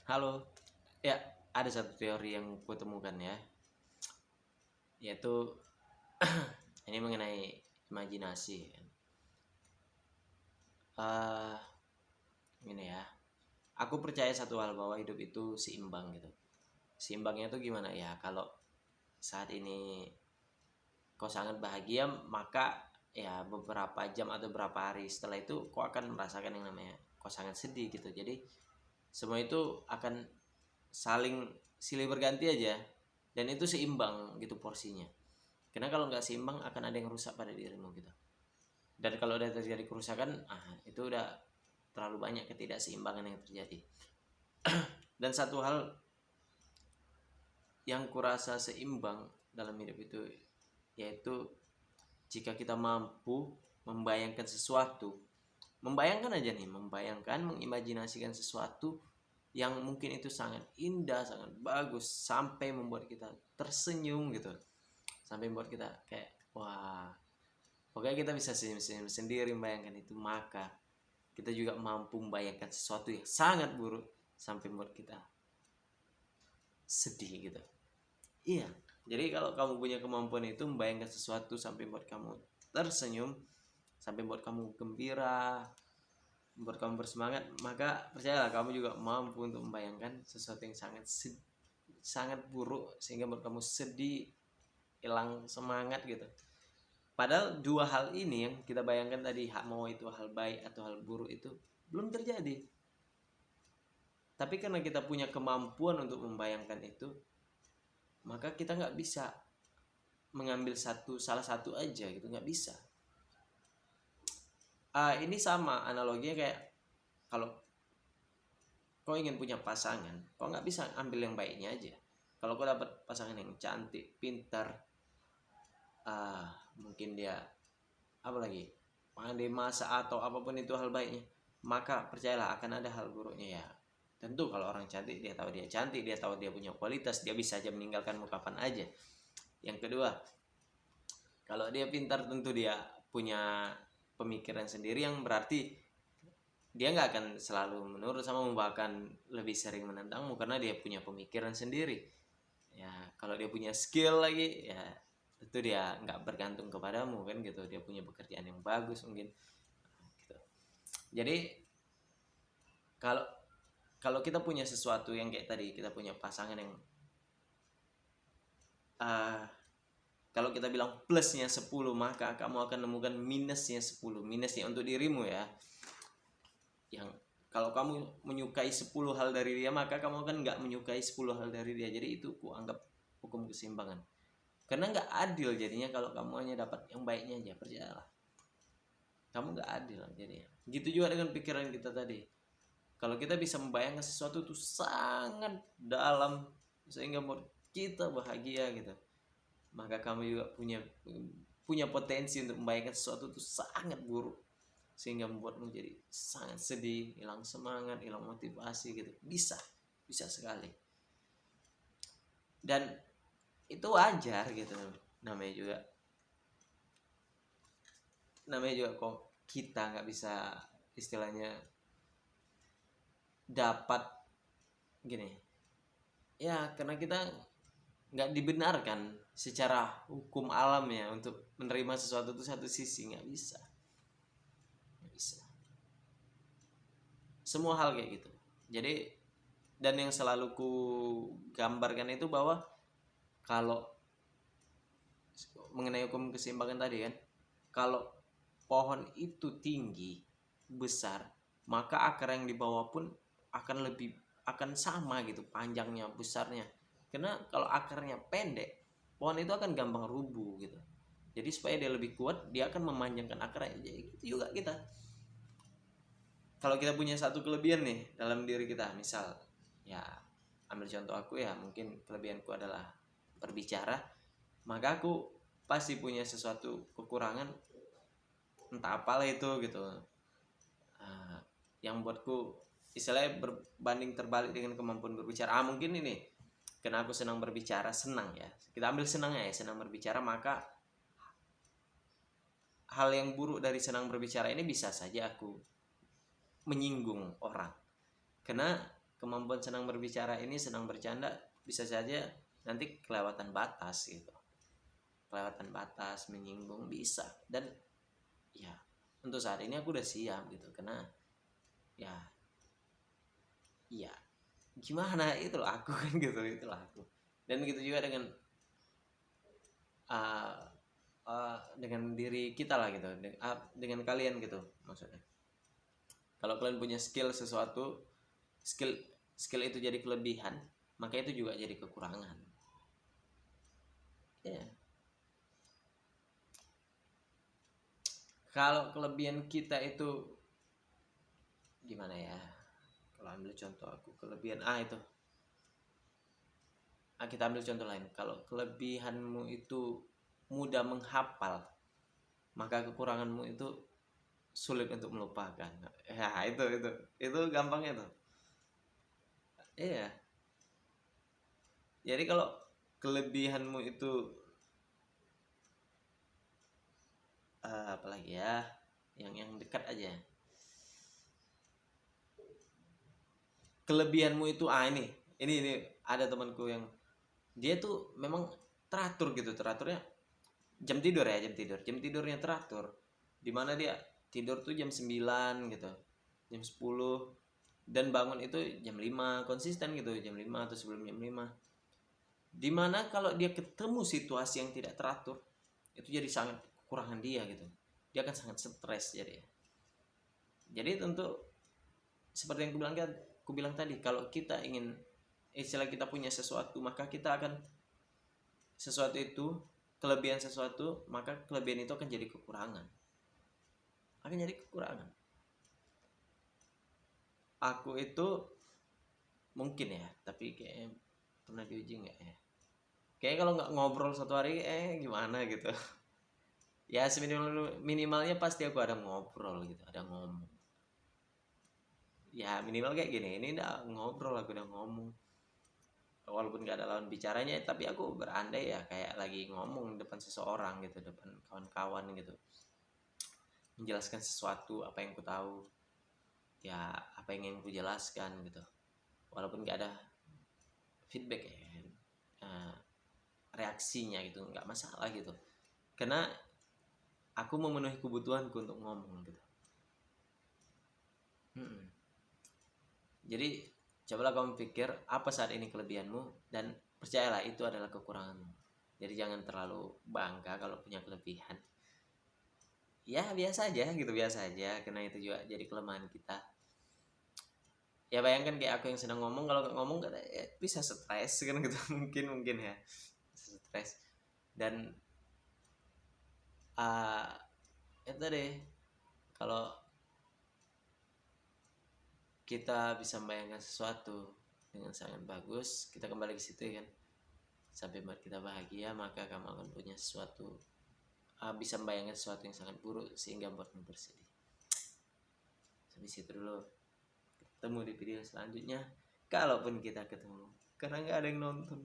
Halo, ya ada satu teori yang kutemukan ya, yaitu ini mengenai imajinasi. eh Ini ya, aku percaya satu hal bahwa hidup itu seimbang gitu. Seimbangnya itu gimana ya? Kalau saat ini kau sangat bahagia, maka ya beberapa jam atau beberapa hari setelah itu kau akan merasakan yang namanya kau sangat sedih gitu. Jadi semua itu akan saling silih berganti aja, dan itu seimbang gitu porsinya. Karena kalau nggak seimbang akan ada yang rusak pada dirimu gitu. Dan kalau udah terjadi kerusakan, itu udah terlalu banyak ketidakseimbangan yang terjadi. Dan satu hal yang kurasa seimbang dalam hidup itu, yaitu jika kita mampu membayangkan sesuatu, membayangkan aja nih, membayangkan, mengimajinasikan sesuatu yang mungkin itu sangat indah, sangat bagus, sampai membuat kita tersenyum gitu, sampai membuat kita kayak wah, pokoknya kita bisa senyum-senyum sendiri membayangkan itu, maka kita juga mampu membayangkan sesuatu yang sangat buruk sampai membuat kita sedih gitu. Iya, jadi kalau kamu punya kemampuan itu membayangkan sesuatu sampai membuat kamu tersenyum, sampai membuat kamu gembira, membuat kamu bersemangat, maka percayalah kamu juga mampu untuk membayangkan sesuatu yang sangat buruk sehingga membuat kamu sedih, hilang semangat gitu. Padahal dua hal ini yang kita bayangkan tadi, mau itu hal baik atau hal buruk, itu belum terjadi. Tapi karena kita punya kemampuan untuk membayangkan itu, maka kita nggak bisa mengambil salah satu aja gitu, nggak bisa. Ini sama analoginya kayak kalau kau ingin punya pasangan, kau nggak bisa ambil yang baiknya aja. Kalau kau dapat pasangan yang cantik, pintar, mungkin dia apa lagi, pandai masak atau apapun itu hal baiknya, maka percayalah akan ada hal buruknya ya. Tentu kalau orang cantik, dia tahu dia cantik, dia tahu dia punya kualitas, dia bisa aja meninggalkanmu kapan aja. Yang kedua, kalau dia pintar, tentu dia punya pemikiran sendiri, yang berarti dia nggak akan selalu menurut sama bahkan lebih sering menentangmu karena dia punya pemikiran sendiri. Ya kalau dia punya skill lagi, ya tentu dia nggak bergantung kepadamu kan gitu, dia punya pekerjaan yang bagus mungkin gitu. Jadi kalau kalau kita punya sesuatu yang kayak tadi, kita punya pasangan yang uh, kalau kita bilang plusnya 10, maka kamu akan menemukan minusnya 10. Minusnya untuk dirimu ya, yang kalau kamu menyukai 10 hal dari dia, maka kamu akan nggak menyukai 10 hal dari dia. Jadi itu ku anggap hukum keseimbangan. Karena nggak adil jadinya kalau kamu hanya dapat yang baiknya aja, percayalah. Kamu nggak adil jadinya. Gitu juga dengan pikiran kita tadi. Kalau kita bisa membayangkan sesuatu itu sangat dalam sehingga membuat kita bahagia gitu, maka kamu juga punya potensi untuk membayangkan sesuatu itu sangat buruk sehingga membuatmu jadi sangat sedih, hilang semangat, hilang motivasi gitu. Bisa sekali. Dan itu wajar gitu. Namanya juga kok kita nggak bisa istilahnya dapat gini ya, karena kita nggak dibenarkan secara hukum alam ya untuk menerima sesuatu itu satu sisi, nggak bisa semua hal kayak gitu. Jadi, dan yang selalu ku gambarkan itu bahwa kalau mengenai hukum keseimbangan tadi kan, kalau pohon itu tinggi besar, maka akar yang di bawah pun akan sama gitu panjangnya, besarnya. Karena kalau akarnya pendek, pohon itu akan gampang rubuh gitu. Jadi supaya dia lebih kuat, dia akan memanjangkan akarnya. Jadi gitu juga kita. Kalau kita punya satu kelebihan nih dalam diri kita, misal ya, ambil contoh aku ya, mungkin kelebihanku adalah berbicara, maka aku pasti punya sesuatu kekurangan, entah apalah itu gitu, yang buatku istilahnya berbanding terbalik dengan kemampuan berbicara. Mungkin ini karena aku senang berbicara, senang ya, kita ambil senangnya ya, senang berbicara, maka hal yang buruk dari senang berbicara ini bisa saja aku menyinggung orang. Karena kemampuan senang berbicara ini, senang bercanda, bisa saja nanti kelewatan batas gitu, kelewatan batas, menyinggung bisa. Dan ya untuk saat ini aku udah siap gitu, karena ya gimana, itulah aku kan gitu, itulah aku. Dan begitu juga uh, dengan diri kita lah gitu, dengan kalian gitu maksudnya. Kalau kalian punya sesuatu, skill itu jadi kelebihan, maka itu juga jadi kekurangan. Ya. Yeah. Kalau kelebihan kita itu gimana ya? Kalau ambil contoh aku, kelebihan itu. Kita ambil contoh lain. Kalau kelebihanmu itu mudah menghafal, maka kekuranganmu itu sulit untuk melupakan. Ya, itu gampangnya tuh. Iya. Jadi kalau kelebihanmu itu apalagi ya, yang dekat aja. Kelebihanmu itu ini ada temanku yang dia tuh memang teratur gitu, teraturnya jam tidurnya teratur, dimana dia tidur tuh jam 9 gitu, jam 10, dan bangun itu jam 5, konsisten gitu, jam 5 atau sebelum jam 5. Dimana kalau dia ketemu situasi yang tidak teratur, itu jadi sangat kekurangan dia gitu, dia akan sangat stres. Jadi tentu seperti yang aku bilang tadi, kalau kita ingin istilah kita punya sesuatu, maka kita akan sesuatu itu, kelebihan sesuatu, maka kelebihan itu akan jadi kekurangan. Aku itu mungkin ya, tapi kayak pernah diuji nggak ya? Kayak kalau nggak ngobrol satu hari, gimana gitu. Ya minimalnya pasti aku ada ngobrol gitu, ada ngomong. Ya minimal kayak gini, ini udah ngobrol, aku udah ngomong. Walaupun gak ada lawan bicaranya, tapi aku berandai ya kayak lagi ngomong depan seseorang gitu, depan kawan-kawan gitu, menjelaskan sesuatu apa yang ku tahu, ya apa yang ingin ku jelaskan gitu, walaupun gak ada feedback ya, reaksinya gitu, nggak masalah gitu, karena aku memenuhi kebutuhanku untuk ngomong gitu. Jadi cobalah kamu pikir apa saat ini kelebihanmu, dan percayalah itu adalah kekuranganmu. Jadi jangan terlalu bangga kalau punya kelebihan. Ya biasa aja gitu, biasa aja, karena itu juga jadi kelemahan kita. Ya bayangkan kayak aku yang sedang ngomong, kalau nggak ngomong bisa stres kan gitu. mungkin ya stres. Dan itu deh, kalau kita bisa membayangkan sesuatu dengan sangat bagus, kita kembali ke situ ya kan, sampai kita bahagia, maka kamu akan punya sesuatu, bisa membayangkan sesuatu yang sangat buruk sehingga buatmu bersedih. Sampai situ dulu, ketemu di video selanjutnya, kalaupun kita ketemu, karena nggak ada yang nonton.